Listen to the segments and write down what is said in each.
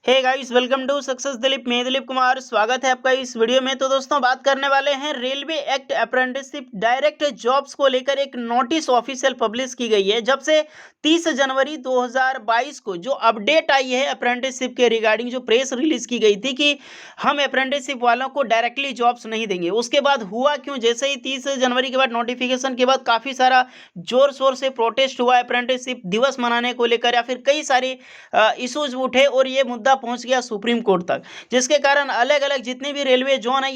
Hey guys, welcome to success Dilip. मैं दिलीप कुमार, स्वागत है आपका इस वीडियो में। तो दोस्तों, बात करने वाले हैं railway act apprenticeship direct jobs को लेकर। एक नोटिस ऑफिशियल पब्लिश की गई है। जब से 30 जनवरी 2022 को जो अपडेट आई है अप्रेंटिसशिप के रिगार्डिंग, जो प्रेस रिलीज की गई थी कि हम अप्रेंटिसशिप वालों को डायरेक्टली जॉब्स नहीं देंगे। उसके बाद हुआ क्यों? जैसे ही 30 जनवरी के बाद नोटिफिकेशन के बाद काफ़ी सारा जोर शोर से प्रोटेस्ट हुआ अप्रेंटिसशिप दिवस मनाने को लेकर, या फिर कई सारे इश्यूज उठे और ये मुद्दा पहुंच गया सुप्रीम कोर्ट तक, जिसके कारण अलग अलग जितने भी रेलवे जोन है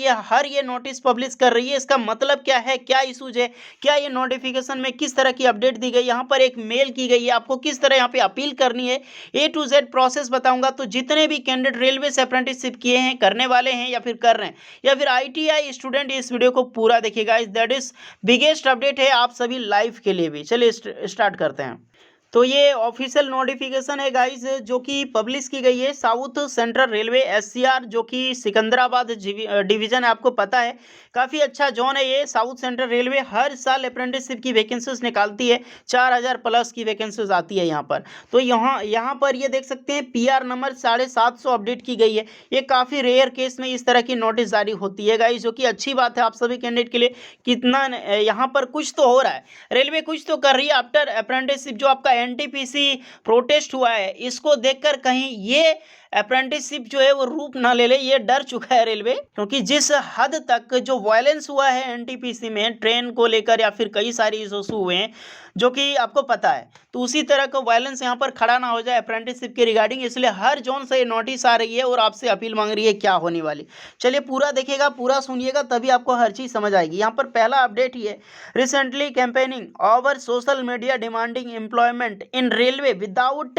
ये नोटिस पब्लिश कर रही है। इसका मतलब क्या है, क्या इशूज है, क्या ये नोटिफिकेशन में किस तरह की अपडेट दी गई, यहाँ पर एक मेल की गई है, आपको किस तरह यहाँ पे अपील करनी है, A to Z प्रोसेस बताऊंगा। तो जितने भी कैंडिडेट रेलवे से अप्रेंटिसशिप किए हैं, करने वाले हैं, या फिर कर रहे हैं, या फिर ITI स्टूडेंट, इस वीडियो को पूरा देखिएगा। दैट इज बिगेस्ट अपडेट है आप सभी लाइफ के लिए भी। चलिए स्टार्ट करते हैं। तो ये ऑफिशियल नोटिफिकेशन है गाइस, जो कि पब्लिश की गई है साउथ सेंट्रल रेलवे SCR, जो कि सिकंदराबाद डिवीजन है, आपको पता है काफ़ी अच्छा जोन है ये। साउथ सेंट्रल रेलवे हर साल अप्रेंटिसशिप की वैकेंसीज निकालती है, 4000 प्लस की वैकेंसीज आती है यहाँ पर। तो यहाँ पर ये देख सकते हैं PR नंबर 750 अपडेट की गई है। ये काफ़ी रेयर केस में इस तरह की नोटिस जारी होती है गाइस, जो कि अच्छी बात है आप सभी कैंडिडेट के लिए। कितना यहाँ पर कुछ तो हो रहा है, रेलवे कुछ तो कर रही है आफ्टर अप्रेंटिसशिप। जो आपका NTPC प्रोटेस्ट हुआ है, इसको देखकर कहीं ये अप्रेंटिसशिप जो है वो रूप ना ले ले, ये डर चुका है रेलवे। क्योंकि जिस हद तक जो वायलेंस हुआ है NTPC में ट्रेन को लेकर, या फिर कई सारे इशू हुए हैं जो कि आपको पता है, तो उसी तरह का वायलेंस यहाँ पर खड़ा ना हो जाए अप्रेंटिसशिप के रिगार्डिंग, इसलिए हर जोन से ये नोटिस आ रही है और आपसे अपील मांग रही है क्या होने वाली। चलिए पूरा देखिएगा, पूरा सुनिएगा, तभी आपको हर चीज़ समझ आएगी। यहाँ पर पहला अपडेट ही है, recently campaigning over social media demanding employment in railway without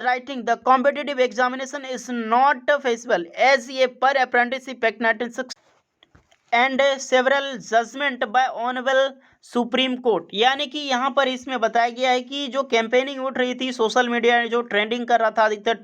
writing the competitive examination is not feasible as a per apprenticeship act 1960 and several judgement by honourable supreme court. यानी कि यहाँ पर इसमें बताया गया है कि जो कैंपेनिंग उठ रही थी सोशल मीडिया, जो ट्रेंडिंग कर रहा था अधिकतर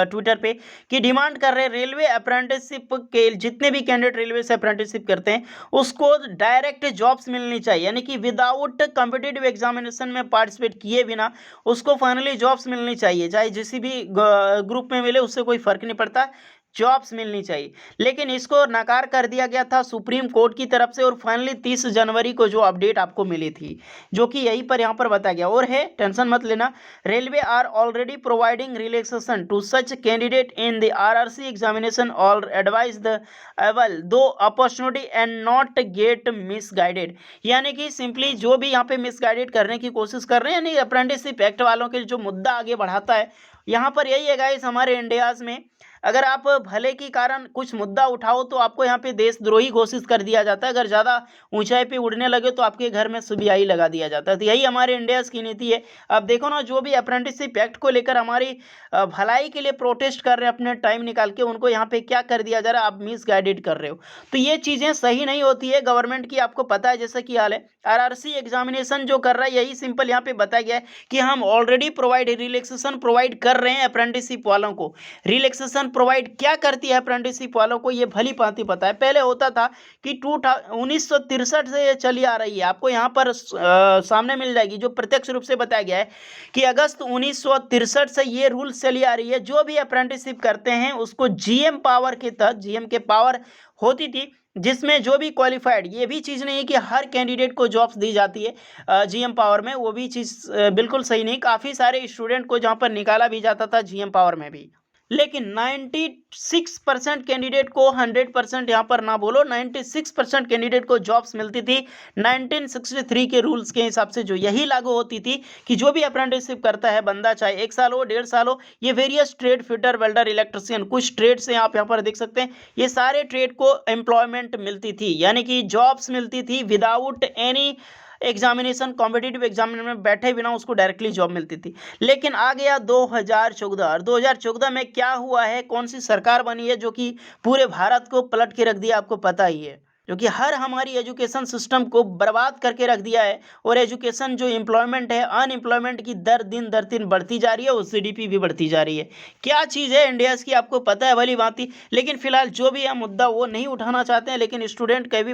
ट्विटर पे, कि डिमांड कर रहे रेलवे अप्रेंटिसशिप के जितने भी कैंडिडेट रेलवे से अप्रेंटिसशिप करते हैं उसको डायरेक्ट जॉब्स मिलनी चाहिए, यानी कि विदाउट कॉम्पिटिटिव एग्जामिनेशन में पार्टिसिपेट किए बिना उसको फाइनली जॉब्स मिलनी चाहिए। चाहे जिस भी ग्रुप में मिले, उससे कोई फर्क नहीं पड़ता, जॉब्स मिलनी चाहिए। लेकिन इसको नकार कर दिया गया था सुप्रीम कोर्ट की तरफ से, और फाइनली 30 जनवरी को जो अपडेट आपको मिली थी, जो कि यहीं पर यहाँ पर बताया गया और है, टेंशन मत लेना। Railway are already providing relaxation to such candidate in the RRC examination और एडवाइज द अवेल दो opportunity and not get misguided. यानी कि सिंपली जो भी यहाँ पे मिसगाइडेड करने की कोशिश कर रहे हैं, यानी अप्रेंटिसशिप एक्ट वालों के जो मुद्दा आगे बढ़ाता है, यहाँ पर यही है गाइस हमारे इंडियाज में, अगर आप भले के कारण कुछ मुद्दा उठाओ तो आपको यहाँ पे देशद्रोही घोषित कर दिया जाता है। अगर ज़्यादा ऊंचाई पे उड़ने लगे तो आपके घर में CBI लगा दिया जाता है। तो यही हमारे इंडिया की नीति है। अब देखो ना, जो भी अप्रेंटिसशिप एक्ट को लेकर हमारी भलाई के लिए प्रोटेस्ट कर रहे हैं अपने टाइम निकाल के, उनको यहाँ पे क्या कर दिया जा रहा है, आप मिसगाइडेड कर रहे हो। तो ये चीज़ें सही नहीं होती है गवर्नमेंट की, आपको पता है जैसा कि हाल है। RRC एग्जामिनेशन जो कर रहा है, यही सिंपल यहाँ पे बताया गया है कि हम ऑलरेडी रिलैक्सेशन प्रोवाइड कर रहे हैं अप्रेंटिसशिप वालों को। रिलैक्सेशन प्रोवाइड क्या करती है अप्रेंटिसशिप वालों को, ये भली भांति पता है। पहले होता था कि 1963 से ये चली आ रही है, आपको यहाँ पर सामने मिल जाएगी, जो प्रत्यक्ष रूप से बताया गया है कि अगस्त 1963 से ये रूल चली आ रही है। जो भी अप्रेंटिसशिप करते हैं उसको GM पावर के तहत, GM के पावर होती थी, जिसमें जो भी क्वालिफाइड, ये भी चीज़ नहीं है कि हर कैंडिडेट को जॉब्स दी जाती है GM पावर में, वो भी चीज़ बिल्कुल सही नहीं। काफ़ी सारे स्टूडेंट को जहाँ पर निकाला भी जाता था GM पावर में भी, लेकिन 96% कैंडिडेट को, 100% यहाँ पर ना बोलो, 96% कैंडिडेट को जॉब्स मिलती थी 1963 के रूल्स के हिसाब से, जो यही लागू होती थी कि जो भी अप्रेंटिसशिप करता है बंदा, चाहे 1 साल हो 1.5 साल हो, ये various trade, fitter, welder, electrician, कुछ ट्रेड से आप यहाँ पर देख सकते हैं, ये सारे ट्रेड को एम्प्लॉयमेंट मिलती थी, यानी कि जॉब्स मिलती थी without any examination, competitive examination में बैठे बिना उसको डायरेक्टली जॉब मिलती थी। लेकिन आ गया 2014, और 2014 में क्या हुआ है, कौन सी सरकार बनी है जो कि पूरे भारत को पलट के रख दिया, आपको पता ही है। जो कि हर हमारी एजुकेशन सिस्टम को बर्बाद करके रख दिया है। और एजुकेशन जो एम्प्लॉयमेंट है, अनएम्प्लॉयमेंट की दर दिन दर दिन बढ़ती जा रही है और जीडीपी भी बढ़ती जा रही है। क्या चीज़ है इंडिया की, आपको पता है भली भांति। लेकिन फिलहाल जो भी है मुद्दा वो नहीं उठाना चाहते हैं, लेकिन स्टूडेंट का भी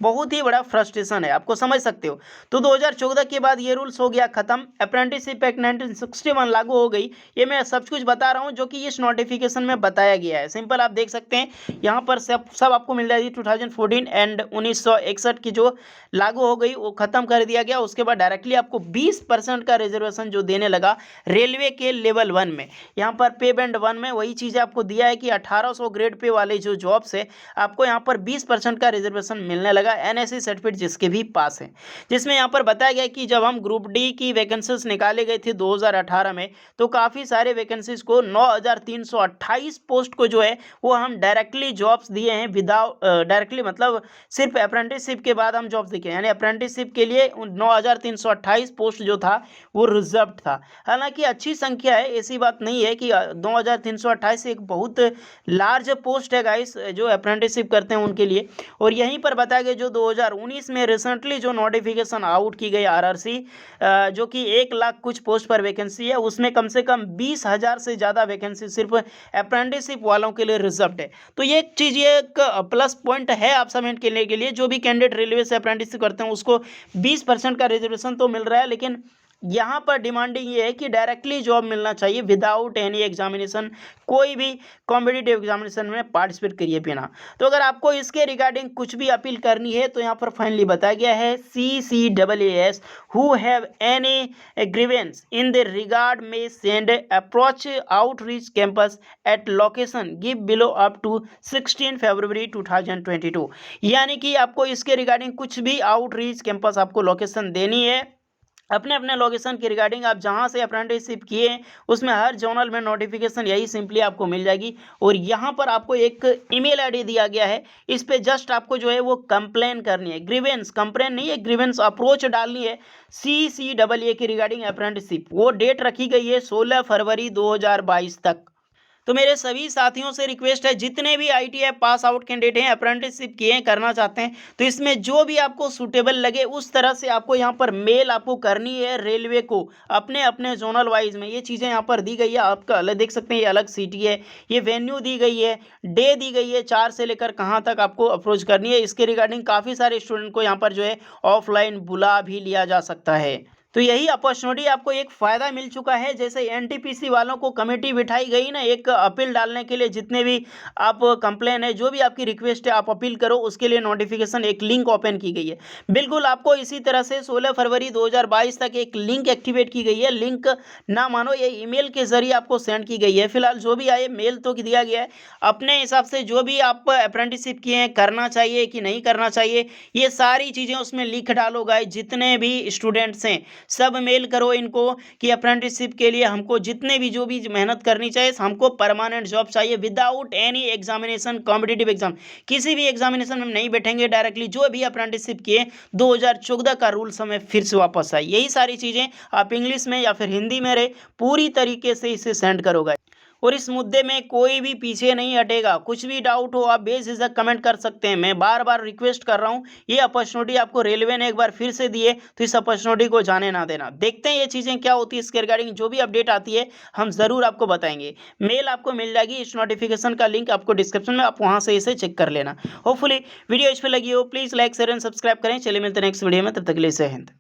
बहुत ही बड़ा फ्रस्ट्रेशन है, आपको समझ सकते हो। तो 2014 के बाद ये रूल्स हो गया खत्म, अप्रेंटिसशिप एक्ट 1961 लागू हो गई। ये मैं सब कुछ बता रहा हूँ जो कि इस नोटिफिकेशन में बताया गया है। सिंपल आप देख सकते हैं यहाँ पर सब आपको मिल जाएगी। 2014 एंड 1961 की जो लागू हो गई वो खत्म कर दिया गया। उसके बाद डायरेक्टली आपको 20% का रिजर्वेशन जो देने लगा रेलवे के लेवल 1 में। यहाँ पर पे बैंड 1 में वही चीज़ आपको दिया है कि 1800 ग्रेड पे वाले जो जॉब्स है आपको यहाँ पर 20% का रिजर्वेशन मिलने लगा एनएससी सर्टिफिकेट जिसके भी पास है। जिसमें यहाँ पर बताया गया कि जब हम ग्रुप डी की वैकेंसीज निकाले गए थे 2018 में, तो काफ़ी सारे वैकेंसीज को 9328 पोस्ट को जो है वो हम डायरेक्टली जॉब्स दिए हैं विदाउट डायरेक्टली, मतलब सिर्फ अप्रेंटिसशिप के बाद हम जॉब्स दिए, यानी अप्रेंटिसशिप के लिए 9328 पोस्ट जो था वो रिजर्व था। हालांकि अच्छी संख्या है, ऐसी बात नहीं है कि 9328 एक बहुत लार्ज पोस्ट है गाइस जो अप्रेंटिसशिप करते हैं उनके लिए। और यहीं पर बताया गया जो 2019 में रिसेंटली जो नोटिफिकेशन आउट की गई आरआरसी, जो कि 1 लाख कुछ पोस्ट पर वैकेंसी है, उसमें कम से कम 20,000 से ज़्यादा वैकेंसी सिर्फ अप्रेंटिसशिप वालों के लिए रिजर्व है। तो ये एक चीज़, ये एक प्लस पॉइंट है आप सबमिट करने के लिए। जो भी कैंडिडेट रेलवे से अप्रेंटिसशिप करते हैं उसको 20% का रिजर्वेशन तो मिल रहा है, लेकिन यहाँ पर डिमांडिंग ये है कि डायरेक्टली जॉब मिलना चाहिए विदाउट एनी एग्जामिनेशन, कोई भी कॉम्पिटिटिव एग्जामिनेशन में पार्टिसिपेट करिए बिना। तो अगर आपको इसके रिगार्डिंग कुछ भी अपील करनी है तो यहाँ पर फाइनली बताया गया है CCAAS who have any grievance in the regard में send approach outreach campus at location give below up to 16 February 2022। यानी कि आपको इसके रिगार्डिंग कुछ भी आउटरीच कैंपस आपको लोकेशन देनी है अपने अपने लोकेशन के रिगार्डिंग। आप जहां से अप्रेंटिसशिप किए उसमें हर जोनल में नोटिफिकेशन यही सिंपली आपको मिल जाएगी। और यहां पर आपको एक ईमेल आईडी दिया गया है, इस पे जस्ट आपको जो है वो कंप्लेन करनी है, ग्रीवेंस, कंप्लेन नहीं है, ग्रीवेंस अप्रोच डालनी है CCAA की रिगार्डिंग अप्रेंटिसशिप। वो डेट रखी गई है 16 फरवरी 2022 तक। तो मेरे सभी साथियों से रिक्वेस्ट है, जितने भी ITI पास आउट कैंडिडेट हैं, अप्रेंटिसशिप किए हैं, करना चाहते हैं, तो इसमें जो भी आपको सूटेबल लगे उस तरह से आपको यहाँ पर मेल आपको करनी है रेलवे को अपने अपने जोनल वाइज में। ये चीज़ें यहाँ पर दी गई है, आपका अलग देख सकते हैं, ये अलग सिटी है, ये वेन्यू दी गई है, डे दी गई है, 4 से लेकर कहाँ तक आपको अप्रोच करनी है। इसके रिगार्डिंग काफ़ी सारे स्टूडेंट को यहाँ पर जो है ऑफलाइन बुला भी लिया जा सकता है। तो यही अपॉर्चुनिटी आपको एक फ़ायदा मिल चुका है। जैसे NTPC वालों को कमेटी बिठाई गई ना एक अपील डालने के लिए, जितने भी आप कंप्लेन है, जो भी आपकी रिक्वेस्ट है आप अपील करो, उसके लिए नोटिफिकेशन एक लिंक ओपन की गई है। बिल्कुल आपको इसी तरह से 16 फरवरी 2022 तक एक लिंक एक्टिवेट की गई है। लिंक ना मानो, ये ईमेल के जरिए आपको सेंड की गई है। फिलहाल जो भी आए मेल तो दिया गया है, अपने हिसाब से जो भी आप अप्रेंटिसशिप किए हैं, करना चाहिए कि नहीं करना चाहिए, ये सारी चीज़ें उसमें लिख डालो गाइस। जितने भी स्टूडेंट्स हैं सब मेल करो इनको कि अप्रेंटिसशिप के लिए हमको जितने भी जो भी मेहनत करनी चाहिए, हमको परमानेंट जॉब चाहिए without any examination, competitive exam, किसी भी एग्जामिनेशन में नहीं बैठेंगे, डायरेक्टली जो भी अप्रेंटिसशिप किए 2014 का रूल्स हमें फिर से वापस आए। यही सारी चीज़ें आप इंग्लिश में या फिर हिंदी में रहे पूरी तरीके से इसे सेंड करोगे। और इस मुद्दे में कोई भी पीछे नहीं हटेगा। कुछ भी डाउट हो आप बेझिझक कमेंट कर सकते हैं। मैं बार बार रिक्वेस्ट कर रहा हूँ, ये अपॉर्चुनिटी आपको रेलवे ने एक बार फिर से दी है, तो इस अपॉर्चुनिटी को जाने ना देना। देखते हैं ये चीज़ें क्या होती है, इसके रिगार्डिंग जो भी अपडेट आती है हम ज़रूर आपको बताएंगे। मेल आपको मिल जाएगी, इस नोटिफिकेशन का लिंक आपको डिस्क्रिप्शन में, आप वहाँ से इसे चेक कर लेना। होपफुली वीडियो इस पर लगी हो, please like share and subscribe करें। चलिए मिलते हैं नेक्स्ट वीडियो में, तब तक के लिए जय हिंद।